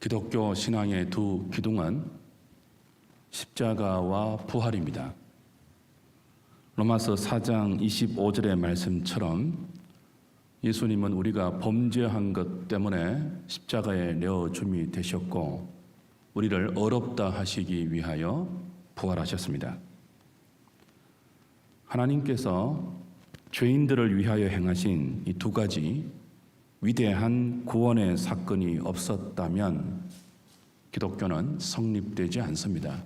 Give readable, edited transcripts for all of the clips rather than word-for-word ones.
기독교 신앙의 두 기둥은 십자가와 부활입니다. 로마서 4장 25절의 말씀처럼 예수님은 우리가 범죄한 것 때문에 십자가에 내어줌이 되셨고 우리를 의롭다 하시기 위하여 부활하셨습니다. 하나님께서 죄인들을 위하여 행하신 이 두 가지 위대한 구원의 사건이 없었다면 기독교는 성립되지 않습니다.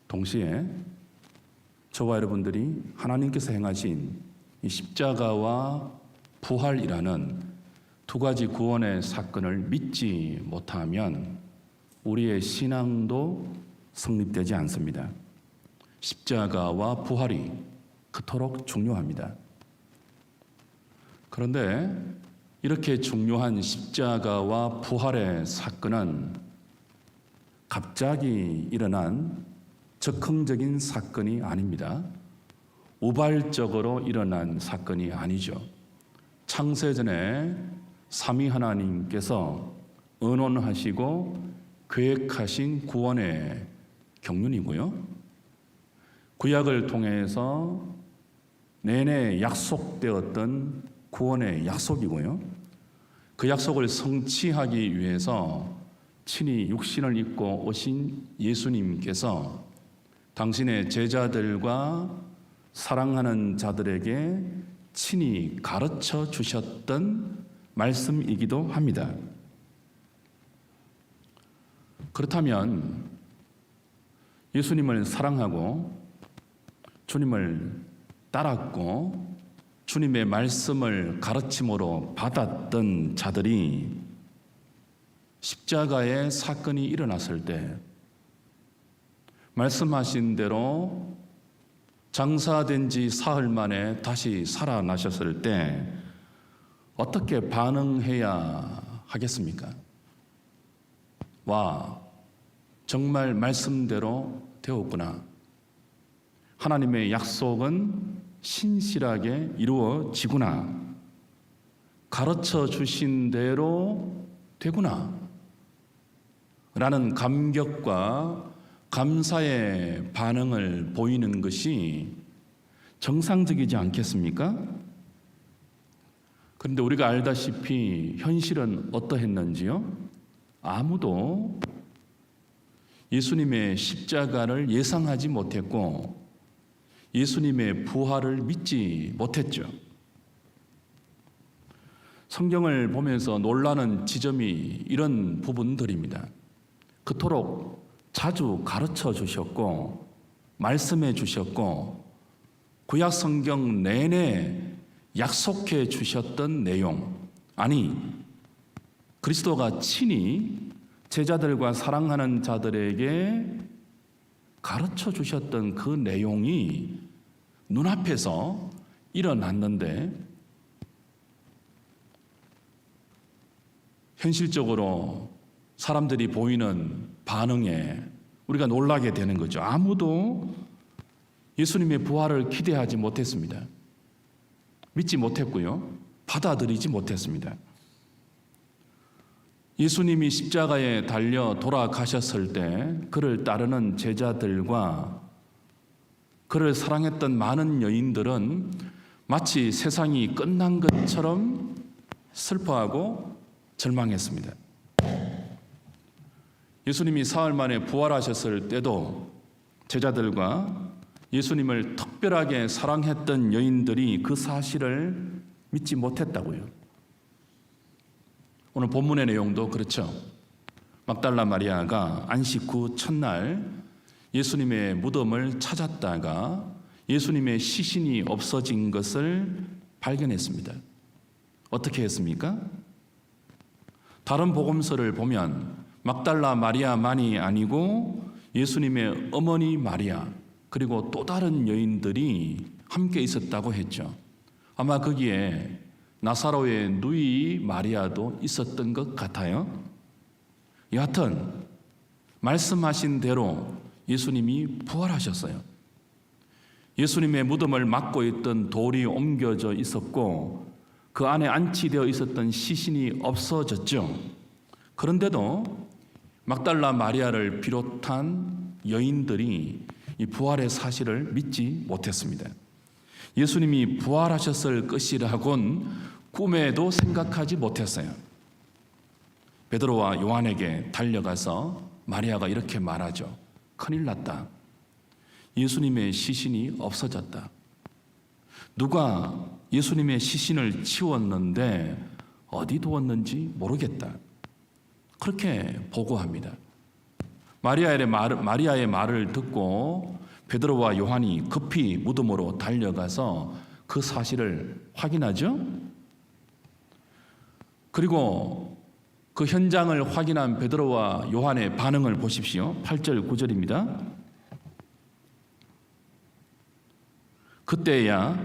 동시에 저와 여러분들이 하나님께서 행하신 이 십자가와 부활이라는 두 가지 구원의 사건을 믿지 못하면 우리의 신앙도 성립되지 않습니다. 십자가와 부활이 그토록 중요합니다. 그런데 이렇게 중요한 십자가와 부활의 사건은 갑자기 일어난 즉흥적인 사건이 아닙니다. 우발적으로 일어난 사건이 아니죠. 창세전에 삼위 하나님께서 의논하시고 계획하신 구원의 경륜이고요. 구약을 통해서 내내 약속되었던 구원의 약속이고요. 그 약속을 성취하기 위해서 친히 육신을 입고 오신 예수님께서 당신의 제자들과 사랑하는 자들에게 친히 가르쳐 주셨던 말씀이기도 합니다. 그렇다면 예수님을 사랑하고 주님을 따랐고 주님의 말씀을 가르침으로 받았던 자들이 십자가의 사건이 일어났을 때 말씀하신 대로 장사된 지 사흘 만에 다시 살아나셨을 때 어떻게 반응해야 하겠습니까? 와, 정말 말씀대로 되었구나. 하나님의 약속은 신실하게 이루어지구나. 가르쳐 주신 대로 되구나. 라는 감격과 감사의 반응을 보이는 것이 정상적이지 않겠습니까? 그런데 우리가 알다시피 현실은 어떠했는지요? 아무도 예수님의 십자가를 예상하지 못했고 예수님의 부활을 믿지 못했죠. 성경을 보면서 놀라는 지점이 이런 부분들입니다. 그토록 자주 가르쳐 주셨고 말씀해 주셨고 구약 성경 내내 약속해 주셨던 내용, 아니 그리스도가 친히 제자들과 사랑하는 자들에게 가르쳐 주셨던 그 내용이 눈앞에서 일어났는데 현실적으로 사람들이 보이는 반응에 우리가 놀라게 되는 거죠. 아무도 예수님의 부활을 기대하지 못했습니다. 믿지 못했고요. 받아들이지 못했습니다. 예수님이 십자가에 달려 돌아가셨을 때 그를 따르는 제자들과 그를 사랑했던 많은 여인들은 마치 세상이 끝난 것처럼 슬퍼하고 절망했습니다. 예수님이 사흘 만에 부활하셨을 때도 제자들과 예수님을 특별하게 사랑했던 여인들이 그 사실을 믿지 못했다고요. 오늘 본문의 내용도 그렇죠. 막달라 마리아가 안식 후 첫날 예수님의 무덤을 찾았다가 예수님의 시신이 없어진 것을 발견했습니다. 어떻게 했습니까? 다른 복음서를 보면 막달라 마리아만이 아니고 예수님의 어머니 마리아 그리고 또 다른 여인들이 함께 있었다고 했죠. 아마 거기에 나사로의 누이 마리아도 있었던 것 같아요. 여하튼 말씀하신 대로 예수님이 부활하셨어요. 예수님의 무덤을 막고 있던 돌이 옮겨져 있었고 그 안에 안치되어 있었던 시신이 없어졌죠. 그런데도 막달라 마리아를 비롯한 여인들이 이 부활의 사실을 믿지 못했습니다. 예수님이 부활하셨을 것이라곤 꿈에도 생각하지 못했어요. 베드로와 요한에게 달려가서 마리아가 이렇게 말하죠. 큰일 났다. 예수님의 시신이 없어졌다. 누가 예수님의 시신을 치웠는데 어디 두었는지 모르겠다. 그렇게 보고합니다. 마리아의 말을 듣고 베드로와 요한이 급히 무덤으로 달려가서 그 사실을 확인하죠. 그리고 그 현장을 확인한 베드로와 요한의 반응을 보십시오. 8절 9절입니다. 그때야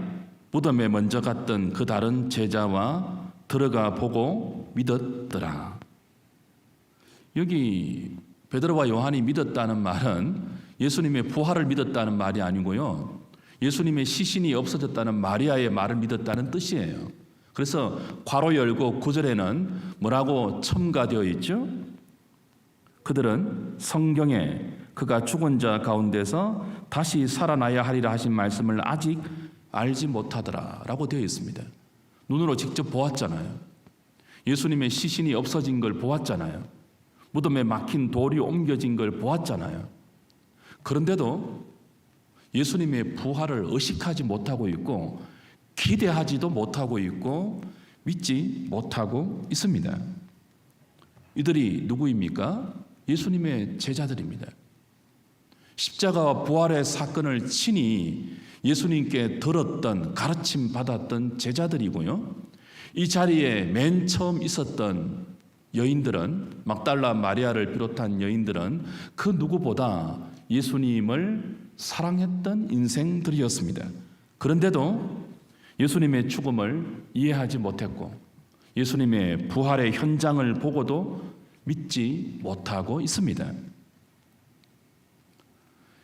무덤에 먼저 갔던 그 다른 제자와 들어가 보고 믿었더라. 여기 베드로와 요한이 믿었다는 말은 예수님의 부활을 믿었다는 말이 아니고요, 예수님의 시신이 없어졌다는 마리아의 말을 믿었다는 뜻이에요. 그래서 괄호 열고 9절에는 뭐라고 첨가되어 있죠? 그들은 성경에 그가 죽은 자 가운데서 다시 살아나야 하리라 하신 말씀을 아직 알지 못하더라 라고 되어 있습니다. 눈으로 직접 보았잖아요. 예수님의 시신이 없어진 걸 보았잖아요. 무덤에 막힌 돌이 옮겨진 걸 보았잖아요. 그런데도 예수님의 부활을 의식하지 못하고 있고 기대하지도 못하고 있고 믿지 못하고 있습니다. 이들이 누구입니까? 예수님의 제자들입니다. 십자가와 부활의 사건을 친히 예수님께 들었던, 가르침 받았던 제자들이고요, 이 자리에 맨 처음 있었던 여인들은, 막달라 마리아를 비롯한 여인들은 그 누구보다 예수님을 사랑했던 인생들이었습니다. 그런데도 예수님의 죽음을 이해하지 못했고 예수님의 부활의 현장을 보고도 믿지 못하고 있습니다.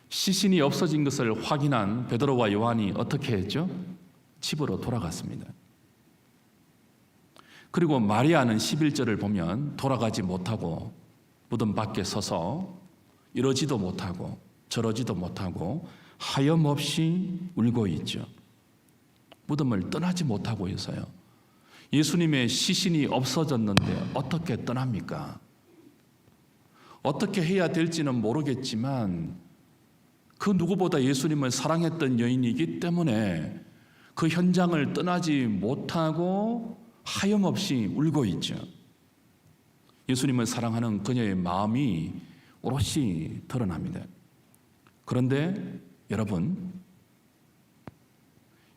시신이 없어진 것을 확인한 베드로와 요한이 어떻게 했죠? 집으로 돌아갔습니다. 그리고 마리아는 11절을 보면 돌아가지 못하고 무덤 밖에 서서 이러지도 못하고 저러지도 못하고 하염없이 울고 있죠. 무덤을 떠나지 못하고 있어요. 예수님의 시신이 없어졌는데 어떻게 떠납니까? 어떻게 해야 될지는 모르겠지만 그 누구보다 예수님을 사랑했던 여인이기 때문에 그 현장을 떠나지 못하고 하염없이 울고 있죠. 예수님을 사랑하는 그녀의 마음이 오롯이 드러납니다. 그런데 여러분,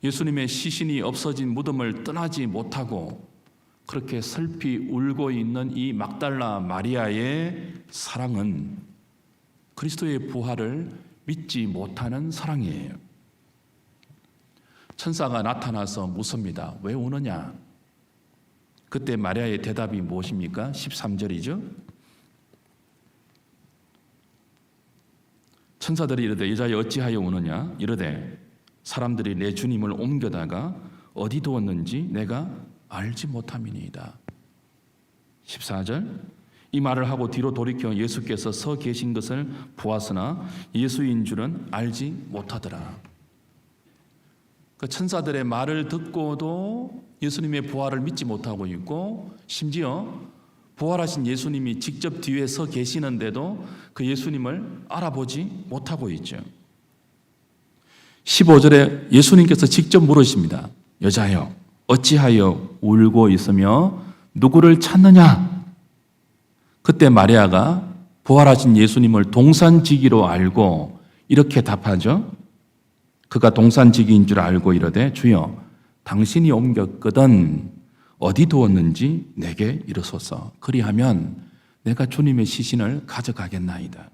예수님의 시신이 없어진 무덤을 떠나지 못하고 그렇게 슬피 울고 있는 이 막달라 마리아의 사랑은 그리스도의 부활을 믿지 못하는 사랑이에요. 천사가 나타나서 묻습니다. 왜 우느냐? 그때 마리아의 대답이 무엇입니까? 13절이죠. 천사들이 이르되 여자여 어찌하여 우느냐? 이르되 사람들이 내 주님을 옮겨다가 어디 두었는지 내가 알지 못함이니이다. 14절 이 말을 하고 뒤로 돌이켜 예수께서 서 계신 것을 보았으나 예수인 줄은 알지 못하더라. 그 천사들의 말을 듣고도 예수님의 부활을 믿지 못하고 있고 심지어 부활하신 예수님이 직접 뒤에 서 계시는데도 그 예수님을 알아보지 못하고 있죠. 15절에 예수님께서 직접 물으십니다. 여자여 어찌하여 울고 있으며 누구를 찾느냐? 그때 마리아가 부활하신 예수님을 동산지기로 알고 이렇게 답하죠. 그가 동산지기인 줄 알고 이르되 주여 당신이 옮겼거든 어디 두었는지 내게 이르소서. 그리하면 내가 주님의 시신을 가져가겠나이다.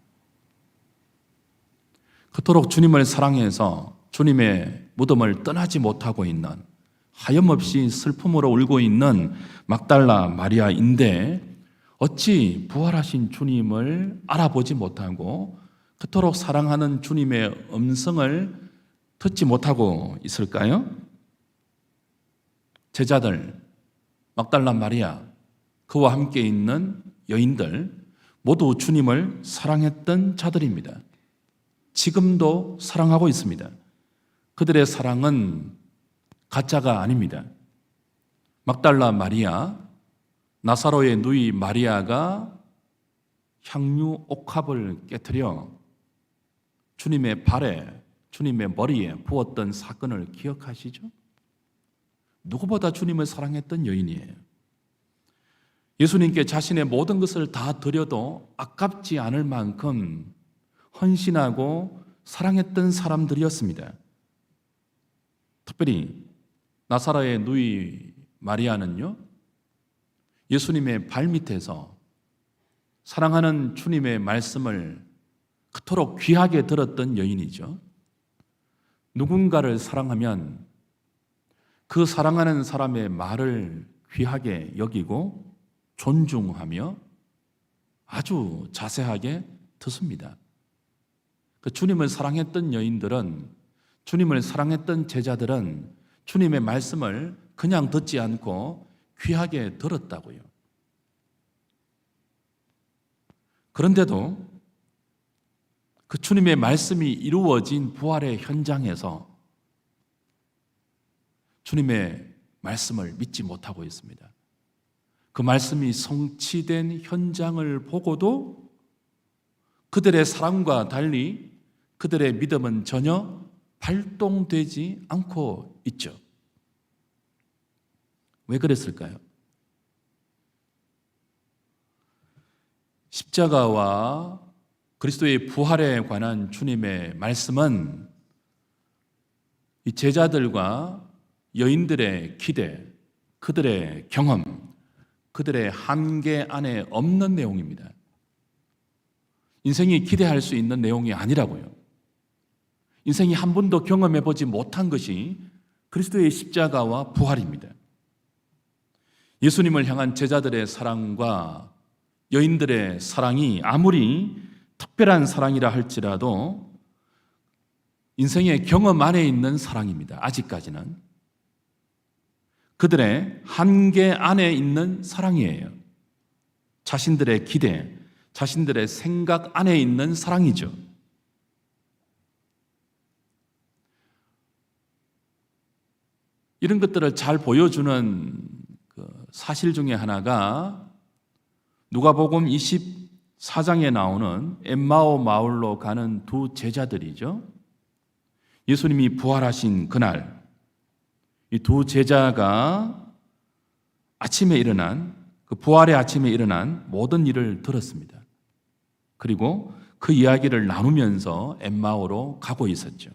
그토록 주님을 사랑해서 주님의 무덤을 떠나지 못하고 있는, 하염없이 슬픔으로 울고 있는 막달라 마리아인데 어찌 부활하신 주님을 알아보지 못하고 그토록 사랑하는 주님의 음성을 듣지 못하고 있을까요? 제자들, 막달라 마리아, 그와 함께 있는 여인들 모두 주님을 사랑했던 자들입니다. 지금도 사랑하고 있습니다. 그들의 사랑은 가짜가 아닙니다. 막달라 마리아, 나사로의 누이 마리아가 향유 옥합을 깨뜨려 주님의 발에, 주님의 머리에 부었던 사건을 기억하시죠? 누구보다 주님을 사랑했던 여인이에요. 예수님께 자신의 모든 것을 다 드려도 아깝지 않을 만큼 헌신하고 사랑했던 사람들이었습니다. 특별히 나사로의 누이 마리아는요, 예수님의 발밑에서 사랑하는 주님의 말씀을 그토록 귀하게 들었던 여인이죠. 누군가를 사랑하면 그 사랑하는 사람의 말을 귀하게 여기고 존중하며 아주 자세하게 듣습니다. 그 주님을 사랑했던 여인들은, 주님을 사랑했던 제자들은 주님의 말씀을 그냥 듣지 않고 귀하게 들었다고요. 그런데도 그 주님의 말씀이 이루어진 부활의 현장에서 주님의 말씀을 믿지 못하고 있습니다. 그 말씀이 성취된 현장을 보고도 그들의 사랑과 달리 그들의 믿음은 전혀 발동되지 않고 있죠. 왜 그랬을까요? 십자가와 그리스도의 부활에 관한 주님의 말씀은 이 제자들과 여인들의 기대, 그들의 경험, 그들의 한계 안에 없는 내용입니다. 인생이 기대할 수 있는 내용이 아니라고요. 인생이 한 번도 경험해 보지 못한 것이 그리스도의 십자가와 부활입니다. 예수님을 향한 제자들의 사랑과 여인들의 사랑이 아무리 특별한 사랑이라 할지라도 인생의 경험 안에 있는 사랑입니다. 아직까지는. 그들의 한계 안에 있는 사랑이에요. 자신들의 기대, 자신들의 생각 안에 있는 사랑이죠. 이런 것들을 잘 보여주는 그 사실 중에 하나가 누가복음 24장에 나오는 엠마오 마을로 가는 두 제자들이죠. 예수님이 부활하신 그날 이 두 제자가 아침에 일어난, 그 부활의 아침에 일어난 모든 일을 들었습니다. 그리고 그 이야기를 나누면서 엠마오로 가고 있었죠.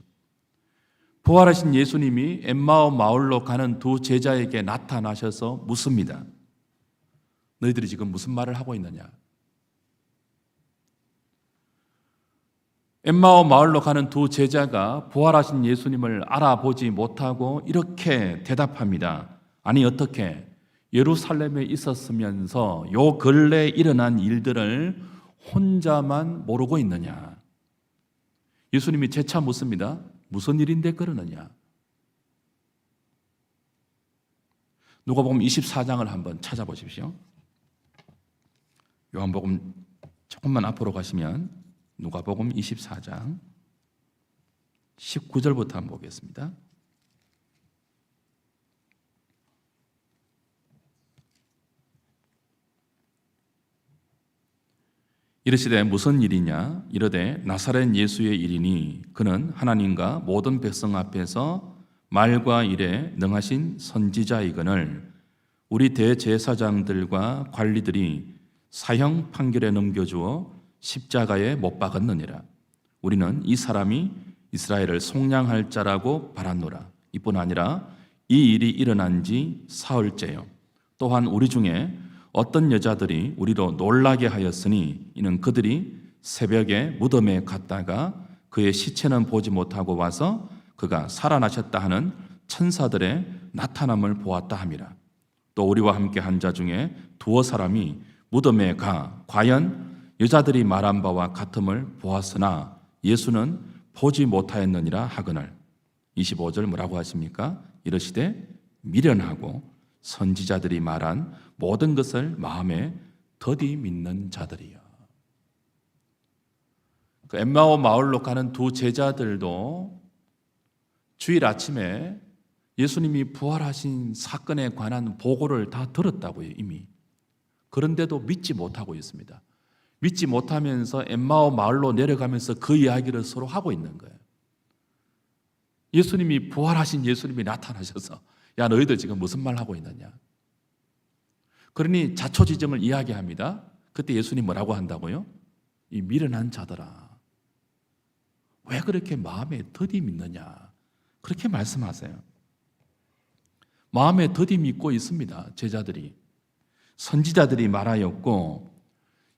부활하신 예수님이 엠마오 마을로 가는 두 제자에게 나타나셔서 묻습니다. 너희들이 지금 무슨 말을 하고 있느냐? 엠마오 마을로 가는 두 제자가 부활하신 예수님을 알아보지 못하고 이렇게 대답합니다. 아니 어떻게 예루살렘에 있었으면서 요 근래에 일어난 일들을 혼자만 모르고 있느냐? 예수님이 재차 묻습니다. 무슨 일인데 그러느냐? 누가복음 24장을 한번 찾아보십시오. 요한복음 조금만 앞으로 가시면 누가복음 24장 19절부터 한번 보겠습니다. 이르시되 무슨 일이냐? 이르되 나사렛 예수의 일이니 그는 하나님과 모든 백성 앞에서 말과 일에 능하신 선지자이거늘 우리 대제사장들과 관리들이 사형 판결에 넘겨주어 십자가에 못 박았느니라. 우리는 이 사람이 이스라엘을 속량할 자라고 바랐노라. 이뿐 아니라 이 일이 일어난 지 사흘째요. 또한 우리 중에 어떤 여자들이 우리로 놀라게 하였으니 이는 그들이 새벽에 무덤에 갔다가 그의 시체는 보지 못하고 와서 그가 살아나셨다 하는 천사들의 나타남을 보았다 함이라. 또 우리와 함께 한 자 중에 두어 사람이 무덤에 가 과연 여자들이 말한 바와 같음을 보았으나 예수는 보지 못하였느니라 하거늘. 25절 뭐라고 하십니까? 이르시되 미련하고 선지자들이 말한 모든 것을 마음에 더디 믿는 자들이요. 그 엠마오 마을로 가는 두 제자들도 주일 아침에 예수님이 부활하신 사건에 관한 보고를 다 들었다고요, 이미. 그런데도 믿지 못하고 있습니다. 믿지 못하면서 엠마오 마을로 내려가면서 그 이야기를 서로 하고 있는 거예요. 예수님이 부활하신 예수님이 나타나셔서 야, 너희들 지금 무슨 말 하고 있느냐? 그러니 자초지정을 이야기합니다. 그때 예수님 뭐라고 한다고요? 이 미련한 자들아, 왜 그렇게 마음에 더디 믿느냐? 그렇게 말씀하세요. 마음에 더디 믿고 있습니다. 제자들이. 선지자들이 말하였고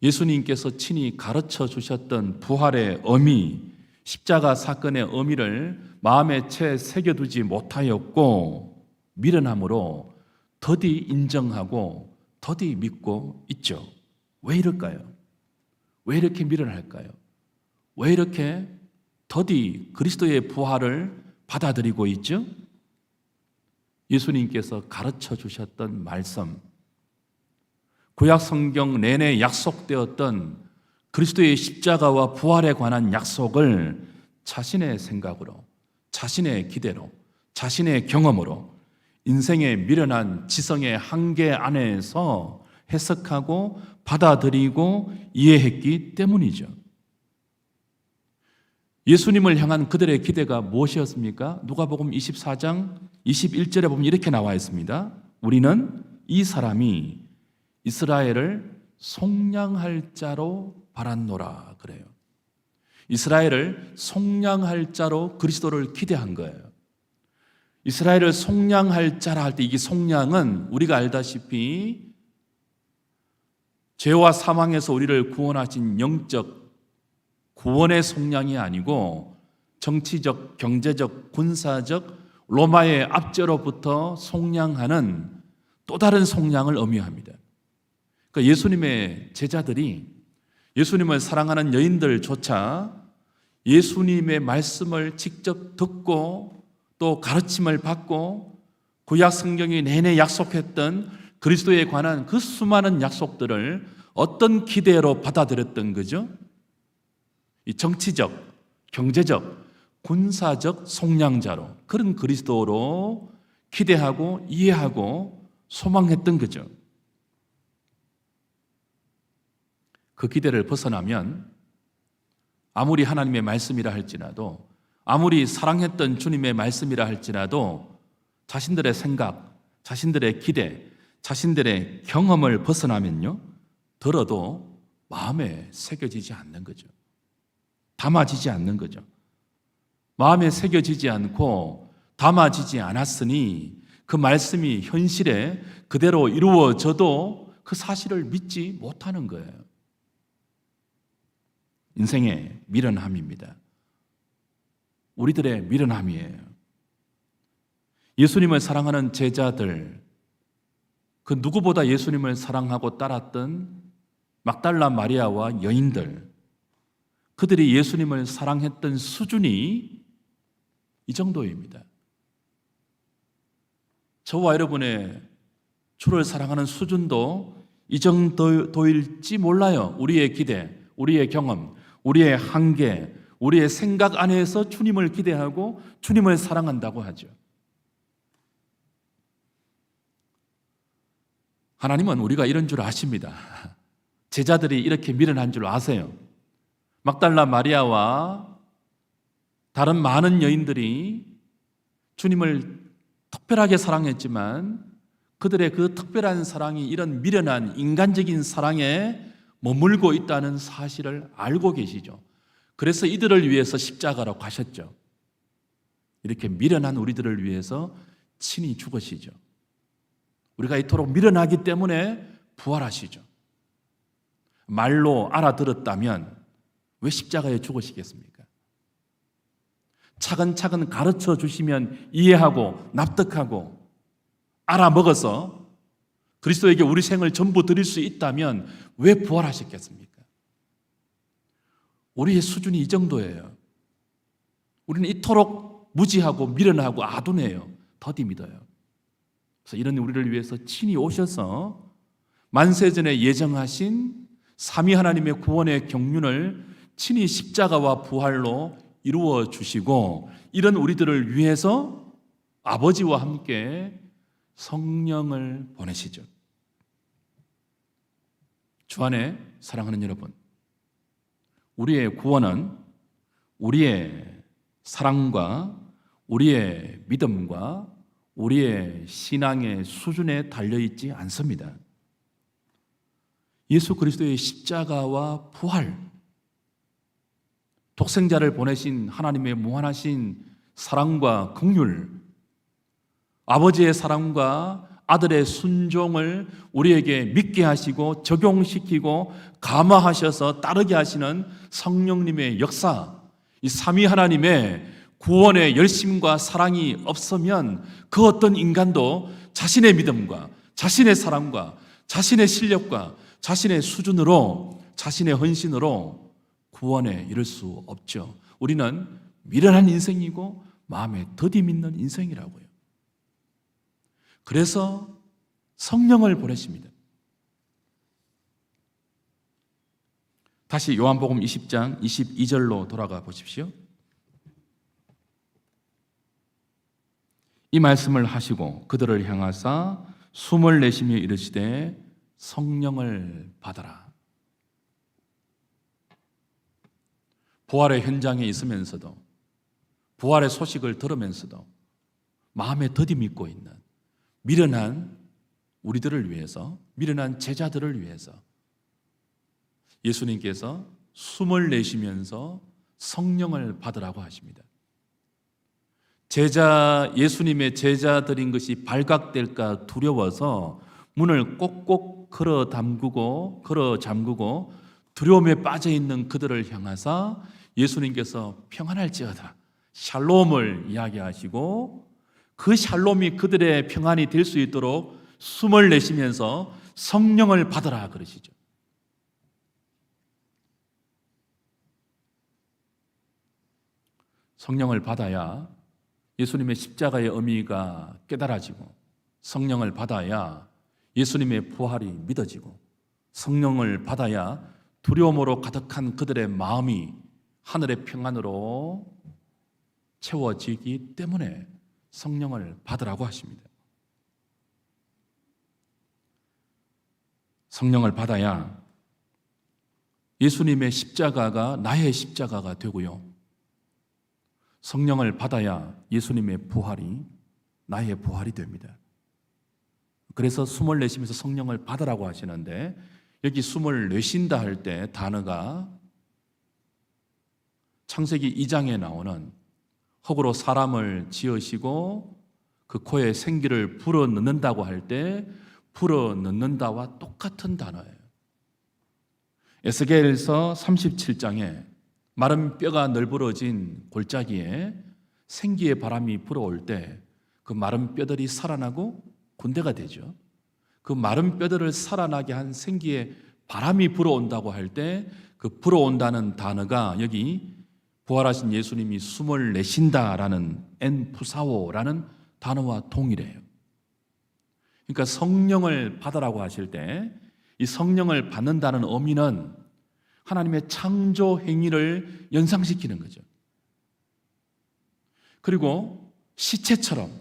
예수님께서 친히 가르쳐 주셨던 부활의 의미, 십자가 사건의 의미를 마음에 채 새겨두지 못하였고 미련함으로 더디 인정하고 더디 믿고 있죠. 왜 이럴까요? 왜 이렇게 미련할까요? 왜 이렇게 더디 그리스도의 부활을 받아들이고 있죠? 예수님께서 가르쳐 주셨던 말씀, 구약 성경 내내 약속되었던 그리스도의 십자가와 부활에 관한 약속을 자신의 생각으로, 자신의 기대로, 자신의 경험으로 인생의 미련한 지성의 한계 안에서 해석하고 받아들이고 이해했기 때문이죠. 예수님을 향한 그들의 기대가 무엇이었습니까? 누가복음 24장 21절에 보면 이렇게 나와 있습니다. 우리는 이 사람이 이스라엘을 속량할 자로 바랐노라 그래요. 이스라엘을 속량할 자로 그리스도를 기대한 거예요. 이스라엘을 속량할 자라 할 때 이게 속량은 우리가 알다시피 죄와 사망에서 우리를 구원하신 영적 구원의 속량이 아니고 정치적, 경제적, 군사적 로마의 압제로부터 속량하는 또 다른 속량을 의미합니다. 그러니까 예수님의 제자들이 예수님을 사랑하는 여인들조차 예수님의 말씀을 직접 듣고 또 가르침을 받고 구약 성경이 내내 약속했던 그리스도에 관한 그 수많은 약속들을 어떤 기대로 받아들였던 거죠? 이 정치적, 경제적, 군사적 속량자로 그런 그리스도로 기대하고 이해하고 소망했던 거죠. 그 기대를 벗어나면 아무리 하나님의 말씀이라 할지라도 아무리 사랑했던 주님의 말씀이라 할지라도 자신들의 생각, 자신들의 기대, 자신들의 경험을 벗어나면요 들어도 마음에 새겨지지 않는 거죠. 담아지지 않는 거죠. 마음에 새겨지지 않고 담아지지 않았으니 그 말씀이 현실에 그대로 이루어져도 그 사실을 믿지 못하는 거예요. 인생의 미련함입니다. 우리들의 미련함이에요. 예수님을 사랑하는 제자들, 그 누구보다 예수님을 사랑하고 따랐던 막달라 마리아와 여인들, 그들이 예수님을 사랑했던 수준이 이 정도입니다. 저와 여러분의 주를 사랑하는 수준도 이 정도일지 몰라요. 우리의 기대, 우리의 경험, 우리의 한계, 우리의 생각 안에서 주님을 기대하고 주님을 사랑한다고 하죠. 하나님은 우리가 이런 줄 아십니다. 제자들이 이렇게 미련한 줄 아세요. 막달라 마리아와 다른 많은 여인들이 주님을 특별하게 사랑했지만 그들의 그 특별한 사랑이 이런 미련한 인간적인 사랑에 머물고 있다는 사실을 알고 계시죠. 그래서 이들을 위해서 십자가로 가셨죠. 이렇게 미련한 우리들을 위해서 친히 죽으시죠. 우리가 이토록 미련하기 때문에 부활하시죠. 말로 알아들었다면 왜 십자가에 죽으시겠습니까? 차근차근 가르쳐 주시면 이해하고 납득하고 알아먹어서 그리스도에게 우리 생을 전부 드릴 수 있다면 왜 부활하셨겠습니까? 우리의 수준이 이 정도예요. 우리는 이토록 무지하고 미련하고 아둔해요. 더디 믿어요. 그래서 이런 우리를 위해서 친히 오셔서 만세전에 예정하신 삼위 하나님의 구원의 경륜을 친히 십자가와 부활로 이루어 주시고, 이런 우리들을 위해서 아버지와 함께 성령을 보내시죠. 주 안에 사랑하는 여러분, 우리의 구원은 우리의 사랑과 우리의 믿음과 우리의 신앙의 수준에 달려있지 않습니다. 예수 그리스도의 십자가와 부활, 독생자를 보내신 하나님의 무한하신 사랑과 긍휼, 아버지의 사랑과 아들의 순종을 우리에게 믿게 하시고 적용시키고 감화하셔서 따르게 하시는 성령님의 역사, 이 삼위 하나님의 구원의 열심과 사랑이 없으면 그 어떤 인간도 자신의 믿음과 자신의 사랑과 자신의 실력과 자신의 수준으로, 자신의 헌신으로 구원에 이를 수 없죠. 우리는 미련한 인생이고 마음에 더디 믿는 인생이라고요. 그래서 성령을 보내십니다. 다시 요한복음 20장 22절로 돌아가 보십시오. 이 말씀을 하시고 그들을 향하사 숨을 내쉬며 이르시되 성령을 받아라. 부활의 현장에 있으면서도, 부활의 소식을 들으면서도 마음에 더디 믿고 있는 미련한 우리들을 위해서, 미련한 제자들을 위해서 예수님께서 숨을 내쉬면서 성령을 받으라고 하십니다. 예수님의 제자들인 것이 발각될까 두려워서 문을 꼭꼭 걸어 잠그고 두려움에 빠져 있는 그들을 향하사 예수님께서 평안할지어다, 샬롬을 이야기하시고, 그 샬롬이 그들의 평안이 될 수 있도록 숨을 내쉬면서 성령을 받으라 그러시죠. 성령을 받아야 예수님의 십자가의 의미가 깨달아지고, 성령을 받아야 예수님의 부활이 믿어지고, 성령을 받아야 두려움으로 가득한 그들의 마음이 하늘의 평안으로 채워지기 때문에 성령을 받으라고 하십니다. 성령을 받아야 예수님의 십자가가 나의 십자가가 되고요, 성령을 받아야 예수님의 부활이 나의 부활이 됩니다. 그래서 숨을 내쉬면서 성령을 받으라고 하시는데, 여기 숨을 내쉰다 할 때 단어가 창세기 2장에 나오는 흙으로 사람을 지으시고 그 코에 생기를 불어넣는다고 할 때 불어넣는다와 똑같은 단어예요. 에스겔서 37장에 마른 뼈가 널브러진 골짜기에 생기의 바람이 불어올 때 그 마른 뼈들이 살아나고 군대가 되죠. 그 마른 뼈들을 살아나게 한 생기의 바람이 불어온다고 할 때 그 불어온다는 단어가 여기 부활하신 예수님이 숨을 내쉰다라는 엔푸사오라는 단어와 동일해요. 그러니까 성령을 받으라고 하실 때 이 성령을 받는다는 의미는 하나님의 창조 행위를 연상시키는 거죠. 그리고 시체처럼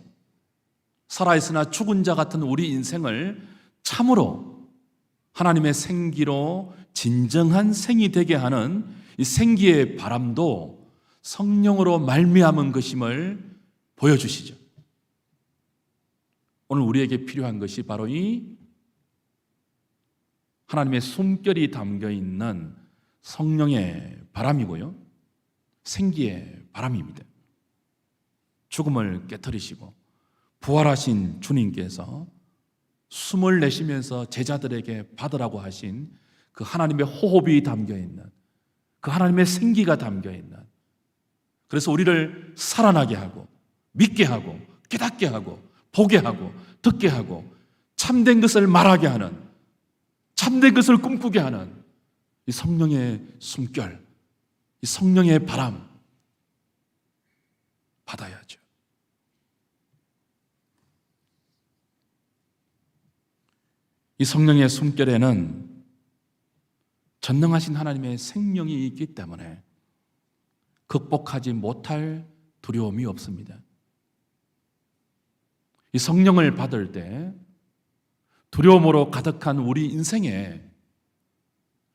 살아있으나 죽은 자 같은 우리 인생을 참으로 하나님의 생기로 진정한 생이 되게 하는 이 생기의 바람도 성령으로 말미암은 것임을 보여주시죠. 오늘 우리에게 필요한 것이 바로 이 하나님의 숨결이 담겨있는 성령의 바람이고요, 생기의 바람입니다. 죽음을 깨트리시고 부활하신 주님께서 숨을 내쉬면서 제자들에게 받으라고 하신 그 하나님의 호흡이 담겨있는, 그 하나님의 생기가 담겨있는, 그래서 우리를 살아나게 하고 믿게 하고 깨닫게 하고 보게 하고 듣게 하고 참된 것을 말하게 하는, 참된 것을 꿈꾸게 하는 이 성령의 숨결, 이 성령의 바람 받아야죠. 이 성령의 숨결에는 전능하신 하나님의 생명이 있기 때문에 극복하지 못할 두려움이 없습니다. 이 성령을 받을 때 두려움으로 가득한 우리 인생에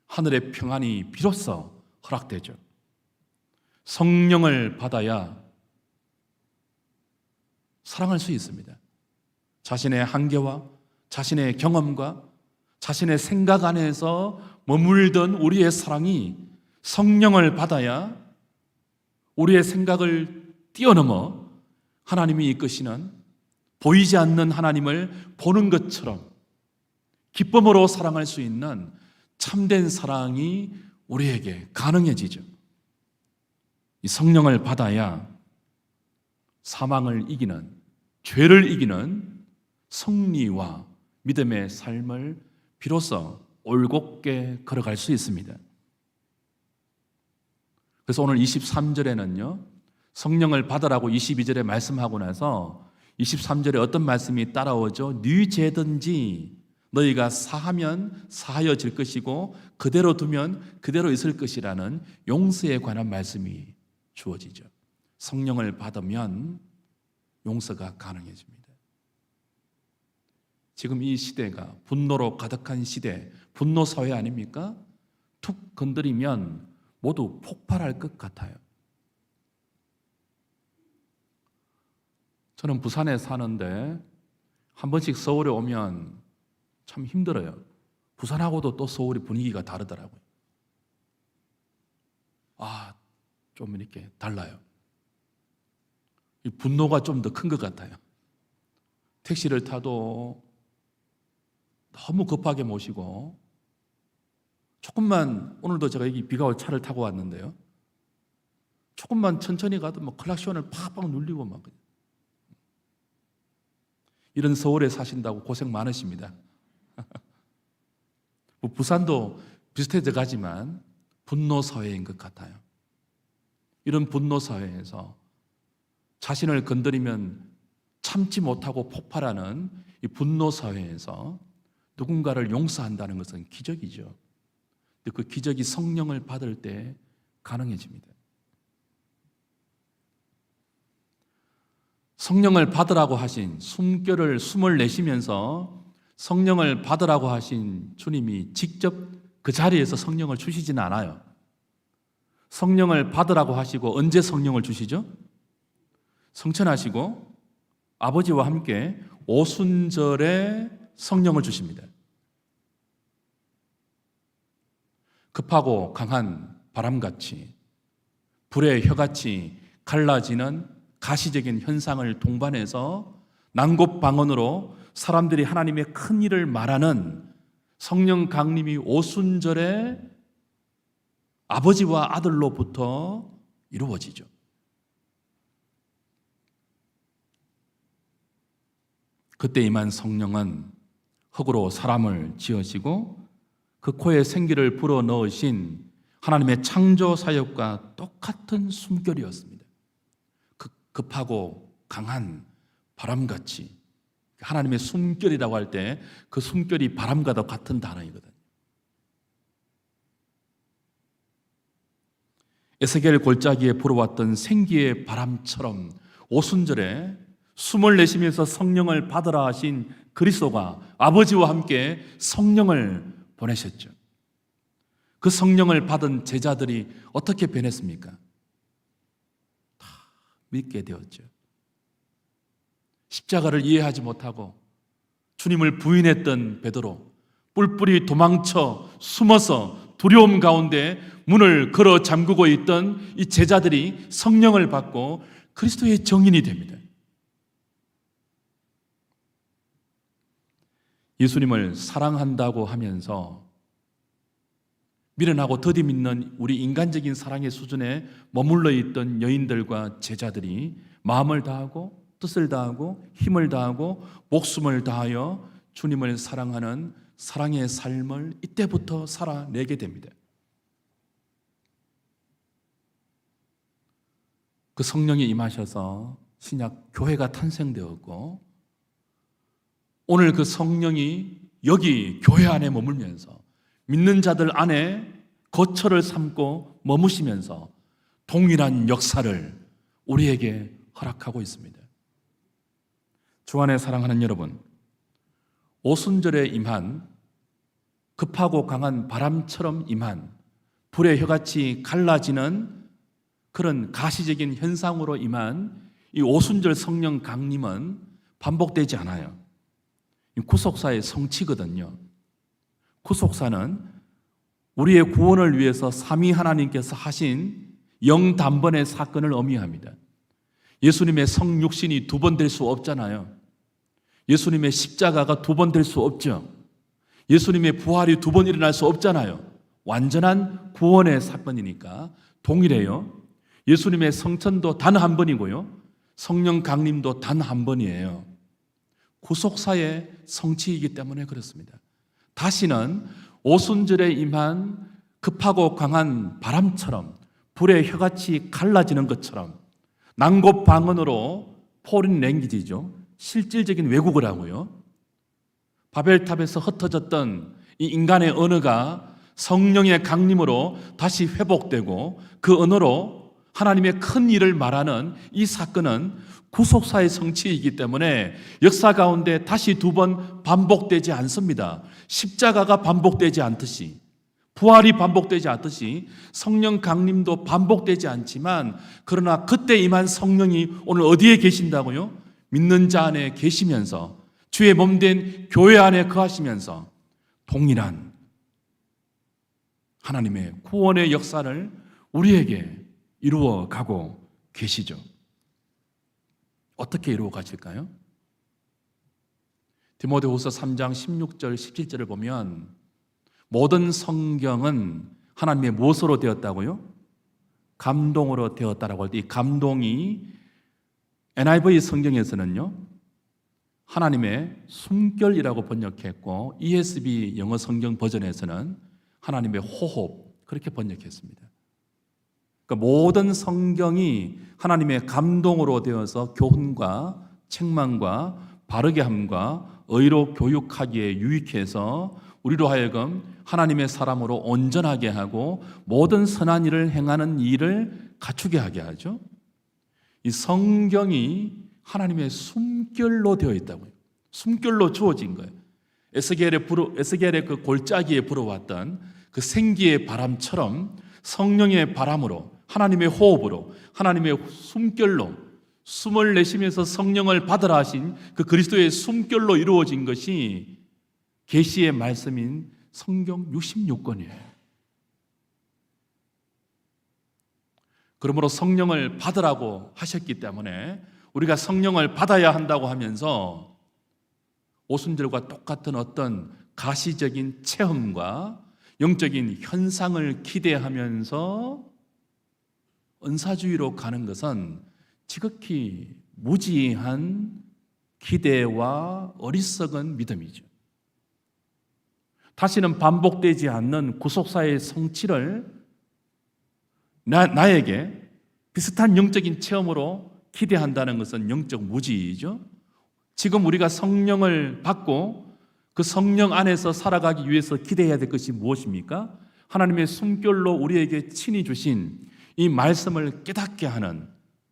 하늘의 평안이 비로소 허락되죠. 성령을 받아야 사랑할 수 있습니다. 자신의 한계와 자신의 경험과 자신의 생각 안에서 머물던 우리의 사랑이 성령을 받아야 우리의 생각을 뛰어넘어 하나님이 이끄시는 보이지 않는 하나님을 보는 것처럼 기쁨으로 사랑할 수 있는 참된 사랑이 우리에게 가능해지죠. 이 성령을 받아야 사망을 이기는, 죄를 이기는 승리와 믿음의 삶을 비로소 올곧게 걸어갈 수 있습니다. 그래서 오늘 23절에는요, 성령을 받으라고 22절에 말씀하고 나서 23절에 어떤 말씀이 따라오죠? 네 죄든지 너희가 사하면 사하여질 것이고 그대로 두면 그대로 있을 것이라는 용서에 관한 말씀이 주어지죠. 성령을 받으면 용서가 가능해집니다. 지금 이 시대가 분노로 가득한 시대, 분노 사회 아닙니까? 툭 건드리면 모두 폭발할 것 같아요. 저는 부산에 사는데 한 번씩 서울에 오면 참 힘들어요. 부산하고도 또 서울이 분위기가 다르더라고요. 좀 이렇게 달라요. 이 분노가 좀 더 큰 것 같아요. 택시를 타도 너무 급하게 모시고, 조금만, 오늘도 제가 여기 비가 올 차를 타고 왔는데요, 조금만 천천히 가도 뭐 클락션을 팍팍 눌리고 막. 이런 서울에 사신다고 고생 많으십니다. 뭐 부산도 비슷해져 가지만 분노 사회인 것 같아요. 이런 분노 사회에서 자신을 건드리면 참지 못하고 폭발하는 이 분노 사회에서 누군가를 용서한다는 것은 기적이죠. 근데 그 기적이 성령을 받을 때 가능해집니다. 성령을 받으라고 하신, 숨을 내쉬면서 성령을 받으라고 하신 주님이 직접 그 자리에서 성령을 주시지는 않아요. 성령을 받으라고 하시고 언제 성령을 주시죠? 성천하시고 아버지와 함께 오순절에 성령을 주십니다. 급하고 강한 바람같이, 불의 혀같이 갈라지는 가시적인 현상을 동반해서 난곳방언으로 사람들이 하나님의 큰 일을 말하는 성령 강림이 오순절에 아버지와 아들로부터 이루어지죠. 그때 임한 성령은 흙으로 사람을 지으시고 그 코에 생기를 불어넣으신 하나님의 창조 사역과 똑같은 숨결이었습니다. 급하고 강한 바람같이, 하나님의 숨결이라고 할 때 그 숨결이 바람과도 같은 단어이거든요. 에스겔 골짜기에 불어왔던 생기의 바람처럼 오순절에 숨을 내쉬면서 성령을 받으라 하신 그리스도가 아버지와 함께 성령을 보내셨죠. 그 성령을 받은 제자들이 어떻게 변했습니까? 다 믿게 되었죠. 십자가를 이해하지 못하고 주님을 부인했던 베드로, 뿔뿔이 도망쳐 숨어서 두려움 가운데 문을 걸어 잠그고 있던 이 제자들이 성령을 받고 그리스도의 증인이 됩니다. 예수님을 사랑한다고 하면서 미련하고 더디 믿는 우리 인간적인 사랑의 수준에 머물러 있던 여인들과 제자들이 마음을 다하고 뜻을 다하고 힘을 다하고 목숨을 다하여 주님을 사랑하는 사랑의 삶을 이때부터 살아내게 됩니다. 그 성령이 임하셔서 신약 교회가 탄생되었고, 오늘 그 성령이 여기 교회 안에 머물면서 믿는 자들 안에 거처를 삼고 머무시면서 동일한 역사를 우리에게 허락하고 있습니다. 주 안에 사랑하는 여러분, 오순절에 임한 급하고 강한 바람처럼 임한 불의 혀같이 갈라지는 그런 가시적인 현상으로 임한 이 오순절 성령 강림은 반복되지 않아요. 구속사의 성취거든요. 구속사는 우리의 구원을 위해서 삼위 하나님께서 하신 영단번의 사건을 의미합니다. 예수님의 성육신이 두 번 될 수 없잖아요. 예수님의 십자가가 두 번 될 수 없죠. 예수님의 부활이 두 번 일어날 수 없잖아요. 완전한 구원의 사건이니까 동일해요. 예수님의 성천도 단 한 번이고요, 성령 강림도 단 한 번이에요. 구속사의 성취이기 때문에 그렇습니다. 다시는 오순절에 임한 급하고 강한 바람처럼 불의 혀같이 갈라지는 것처럼 난곡방언으로 포린 랭귀지죠, 실질적인 왜곡을 하고요, 바벨탑에서 흩어졌던 이 인간의 언어가 성령의 강림으로 다시 회복되고 그 언어로 하나님의 큰 일을 말하는 이 사건은 구속사의 성취이기 때문에 역사 가운데 다시 두 번 반복되지 않습니다. 십자가가 반복되지 않듯이, 부활이 반복되지 않듯이 성령 강림도 반복되지 않지만, 그러나 그때 임한 성령이 오늘 어디에 계신다고요? 믿는 자 안에 계시면서 주의 몸된 교회 안에 거하시면서 동일한 하나님의 구원의 역사를 우리에게 이루어 가고 계시죠. 어떻게 이루어 가실까요? 디모데후서 3장 16절 17절을 보면 모든 성경은 하나님의 무엇으로 되었다고요? 감동으로 되었다라고 할 때 이 감동이 NIV 성경에서는요, 하나님의 숨결이라고 번역했고 ESV 영어 성경 버전에서는 하나님의 호흡, 그렇게 번역했습니다. 그러니까 모든 성경이 하나님의 감동으로 되어서 교훈과 책망과 바르게 함과 의로 교육하기에 유익해서 우리로 하여금 하나님의 사람으로 온전하게 하고 모든 선한 일을 행하는 일을 갖추게 하게 하죠. 이 성경이 하나님의 숨결로 되어 있다고요. 숨결로 주어진 거예요. 에스겔의 그 골짜기에 불어왔던 그 생기의 바람처럼 성령의 바람으로, 하나님의 호흡으로, 하나님의 숨결로 숨을 내쉬면서 성령을 받으라 하신 그 그리스도의 숨결로 이루어진 것이 계시의 말씀인 성경 66권이에요. 그러므로 성령을 받으라고 하셨기 때문에 우리가 성령을 받아야 한다고 하면서 오순절과 똑같은 어떤 가시적인 체험과 영적인 현상을 기대하면서 은사주의로 가는 것은 지극히 무지한 기대와 어리석은 믿음이죠. 다시는 반복되지 않는 구속사의 성취를 나에게 비슷한 영적인 체험으로 기대한다는 것은 영적 무지이죠. 지금 우리가 성령을 받고 그 성령 안에서 살아가기 위해서 기대해야 될 것이 무엇입니까? 하나님의 숨결로 우리에게 친히 주신 이 말씀을 깨닫게 하는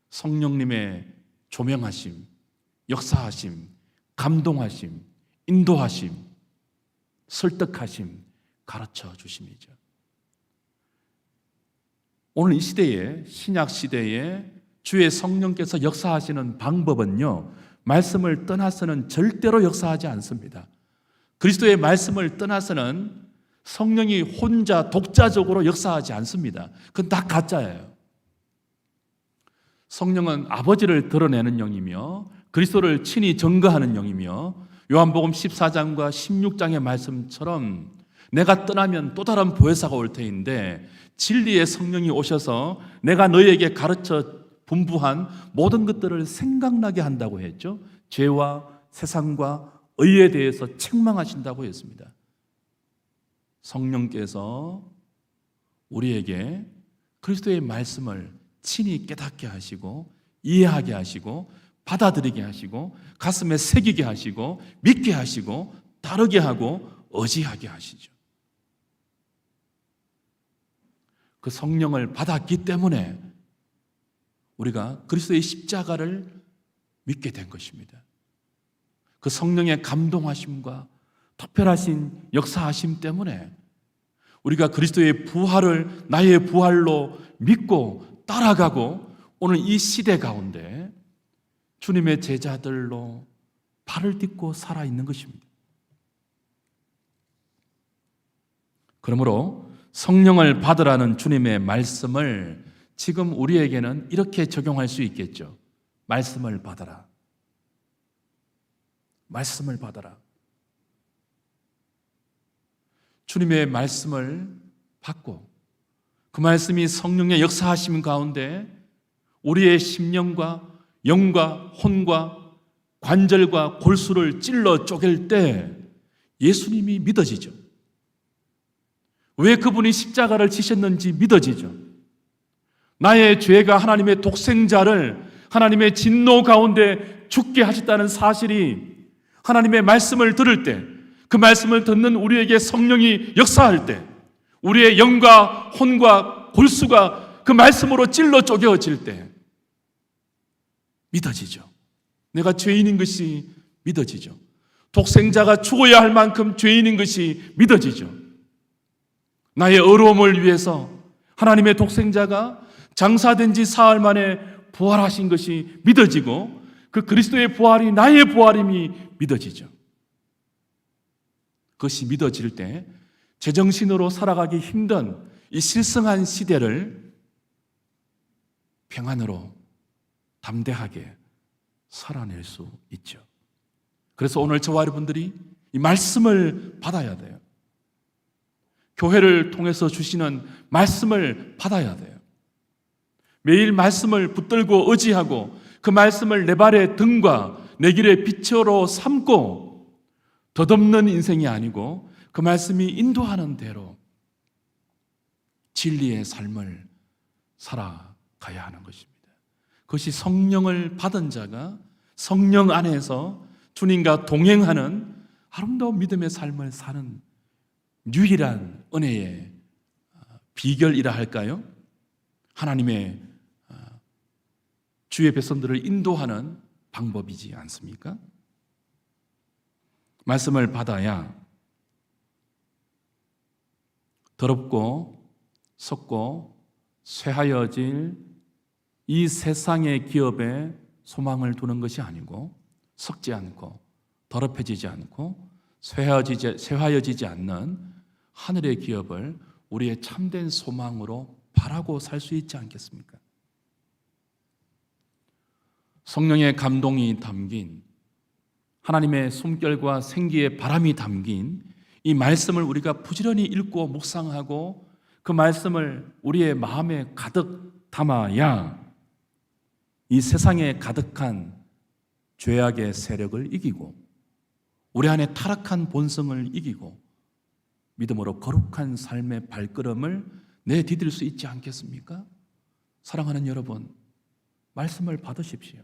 성령님의 조명하심, 역사하심, 감동하심, 인도하심, 설득하심, 가르쳐 주심이죠. 오늘 이 시대에, 신약 시대에 주의 성령께서 역사하시는 방법은요, 말씀을 떠나서는 절대로 역사하지 않습니다. 그리스도의 말씀을 떠나서는 성령이 혼자 독자적으로 역사하지 않습니다. 그건 다 가짜예요. 성령은 아버지를 드러내는 영이며 그리스도를 친히 증거하는 영이며 요한복음 14장과 16장의 말씀처럼 내가 떠나면 또 다른 보혜사가 올 터인데 진리의 성령이 오셔서 내가 너희에게 가르쳐 분부한 모든 것들을 생각나게 한다고 했죠. 죄와 세상과 의에 대해서 책망하신다고 했습니다. 성령께서 우리에게 그리스도의 말씀을 친히 깨닫게 하시고 이해하게 하시고 받아들이게 하시고 가슴에 새기게 하시고 믿게 하시고 따르게 하고 의지하게 하시죠. 그 성령을 받았기 때문에 우리가 그리스도의 십자가를 믿게 된 것입니다. 그 성령의 감동하심과 특별하신 역사하심 때문에 우리가 그리스도의 부활을 나의 부활로 믿고 따라가고 오늘 이 시대 가운데 주님의 제자들로 발을 딛고 살아있는 것입니다. 그러므로 성령을 받으라는 주님의 말씀을 지금 우리에게는 이렇게 적용할 수 있겠죠. 말씀을 받아라. 말씀을 받아라. 주님의 말씀을 받고 그 말씀이 성령의 역사하심 가운데 우리의 심령과 영과 혼과 관절과 골수를 찔러 쪼갤 때 예수님이 믿어지죠. 왜 그분이 십자가를 지셨는지 믿어지죠. 나의 죄가 하나님의 독생자를 하나님의 진노 가운데 죽게 하셨다는 사실이 하나님의 말씀을 들을 때, 그 말씀을 듣는 우리에게 성령이 역사할 때, 우리의 영과 혼과 골수가 그 말씀으로 찔러 쪼개어질 때 믿어지죠. 내가 죄인인 것이 믿어지죠. 독생자가 죽어야 할 만큼 죄인인 것이 믿어지죠. 나의 어려움을 위해서 하나님의 독생자가 장사된 지 사흘 만에 부활하신 것이 믿어지고 그 그리스도의 부활이 나의 부활임이 믿어지죠. 그것이 믿어질 때 제정신으로 살아가기 힘든 이 실성한 시대를 평안으로 담대하게 살아낼 수 있죠. 그래서 오늘 저와 여러분들이 이 말씀을 받아야 돼요. 교회를 통해서 주시는 말씀을 받아야 돼요. 매일 말씀을 붙들고 의지하고 그 말씀을 내 발의 등과 내 길의 빛으로 삼고 덧없는 인생이 아니고 그 말씀이 인도하는 대로 진리의 삶을 살아가야 하는 것입니다. 그것이 성령을 받은 자가 성령 안에서 주님과 동행하는 아름다운 믿음의 삶을 사는 유일한 은혜의 비결이라 할까요? 하나님의 주의 백성들을 인도하는 방법이지 않습니까? 말씀을 받아야 더럽고 썩고 쇠하여질 이 세상의 기업에 소망을 두는 것이 아니고 썩지 않고 더럽혀지지 않고 쇠하여지지 않는 하늘의 기업을 우리의 참된 소망으로 바라고 살 수 있지 않겠습니까? 성령의 감동이 담긴 하나님의 숨결과 생기의 바람이 담긴 이 말씀을 우리가 부지런히 읽고 묵상하고 그 말씀을 우리의 마음에 가득 담아야 이 세상에 가득한 죄악의 세력을 이기고 우리 안에 타락한 본성을 이기고 믿음으로 거룩한 삶의 발걸음을 내디딜 수 있지 않겠습니까? 사랑하는 여러분, 말씀을 받으십시오.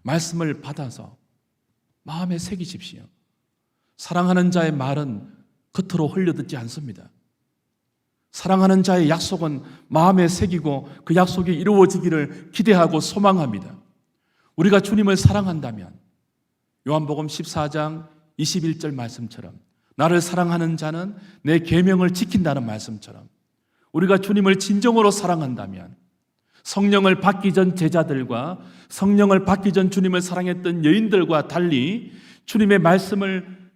말씀을 받아서 마음에 새기십시오. 사랑하는 자의 말은 겉으로 흘려듣지 않습니다. 사랑하는 자의 약속은 마음에 새기고 그 약속이 이루어지기를 기대하고 소망합니다. 우리가 주님을 사랑한다면 요한복음 14장 21절 말씀처럼 나를 사랑하는 자는 내 계명을 지킨다는 말씀처럼 우리가 주님을 진정으로 사랑한다면 성령을 받기 전 제자들과 성령을 받기 전 주님을 사랑했던 여인들과 달리 주님의 말씀을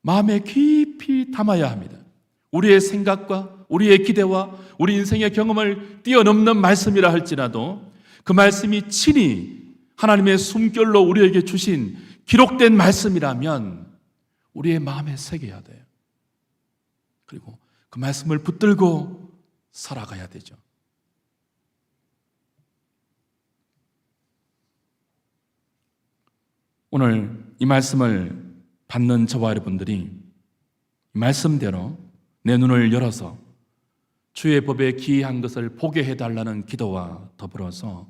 마음에 깊이 담아야 합니다. 우리의 생각과 우리의 기대와 우리 인생의 경험을 뛰어넘는 말씀이라 할지라도 그 말씀이 친히 하나님의 숨결로 우리에게 주신 기록된 말씀이라면 우리의 마음에 새겨야 돼요. 그리고 그 말씀을 붙들고 살아가야 되죠. 오늘 이 말씀을 받는 저와 여러분들이 이 말씀대로 내 눈을 열어서 주의 법에 기이한 것을 보게 해달라는 기도와 더불어서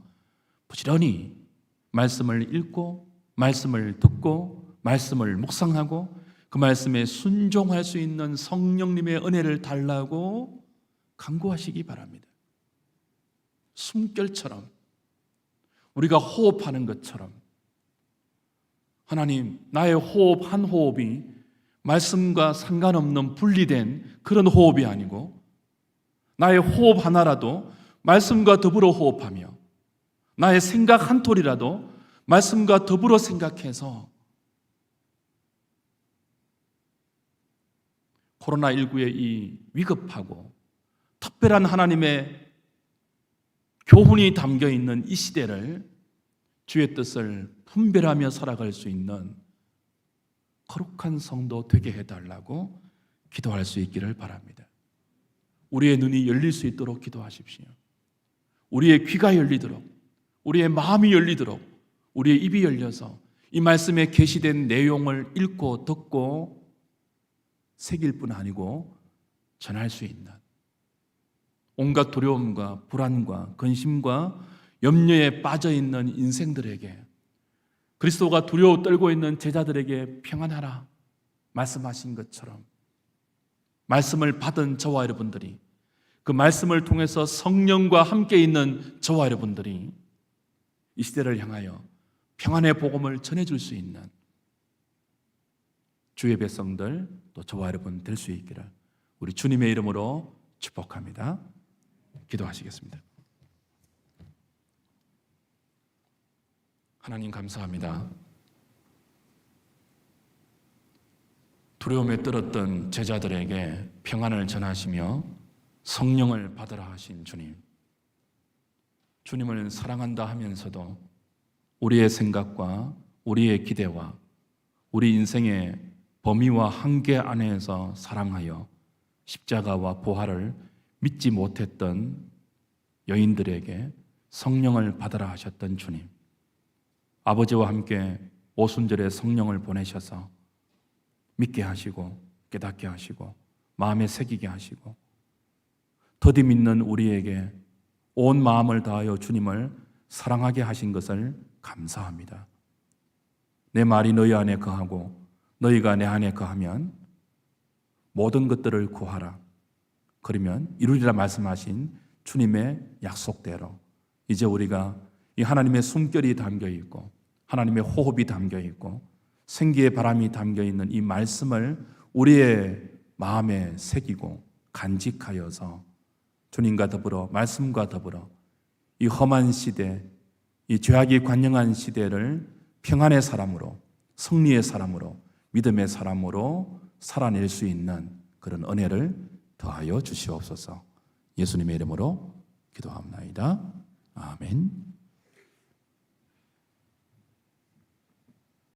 부지런히 말씀을 읽고 말씀을 듣고 말씀을 묵상하고 그 말씀에 순종할 수 있는 성령님의 은혜를 달라고 간구하시기 바랍니다. 숨결처럼 우리가 호흡하는 것처럼 하나님, 나의 호흡 한 호흡이 말씀과 상관없는 분리된 그런 호흡이 아니고 나의 호흡 하나라도 말씀과 더불어 호흡하며 나의 생각 한 톨이라도 말씀과 더불어 생각해서 코로나19의 이 위급하고 특별한 하나님의 교훈이 담겨있는 이 시대를 주의 뜻을 분별하며 살아갈 수 있는 거룩한 성도 되게 해달라고 기도할 수 있기를 바랍니다. 우리의 눈이 열릴 수 있도록 기도하십시오. 우리의 귀가 열리도록, 우리의 마음이 열리도록, 우리의 입이 열려서 이 말씀에 계시된 내용을 읽고 듣고 새길 뿐 아니고 전할 수 있는 온갖 두려움과 불안과 근심과 염려에 빠져있는 인생들에게 그리스도가 두려워 떨고 있는 제자들에게 평안하라 말씀하신 것처럼 말씀을 받은 저와 여러분들이 그 말씀을 통해서 성령과 함께 있는 저와 여러분들이 이 시대를 향하여 평안의 복음을 전해줄 수 있는 주의 백성들 또 저와 여러분 될 수 있기를 우리 주님의 이름으로 축복합니다. 기도하시겠습니다. 하나님 감사합니다. 두려움에 떨었던 제자들에게 평안을 전하시며 성령을 받으라 하신 주님, 주님을 사랑한다 하면서도 우리의 생각과 우리의 기대와 우리 인생의 범위와 한계 안에서 사랑하여 십자가와 부활을 믿지 못했던 여인들에게 성령을 받으라 하셨던 주님, 아버지와 함께 오순절에 성령을 보내셔서 믿게 하시고 깨닫게 하시고 마음에 새기게 하시고 더디 믿는 우리에게 온 마음을 다하여 주님을 사랑하게 하신 것을 감사합니다. 내 말이 너희 안에 거하고 너희가 내 안에 거하면 모든 것들을 구하라. 그러면 이루리라 말씀하신 주님의 약속대로 이제 우리가 이 하나님의 숨결이 담겨있고 하나님의 호흡이 담겨있고 생기의 바람이 담겨있는 이 말씀을 우리의 마음에 새기고 간직하여서 주님과 더불어 말씀과 더불어 이 험한 시대, 이 죄악이 관영한 시대를 평안의 사람으로 승리의 사람으로 믿음의 사람으로 살아낼 수 있는 그런 은혜를 더하여 주시옵소서. 예수님의 이름으로 기도합니다. 아멘.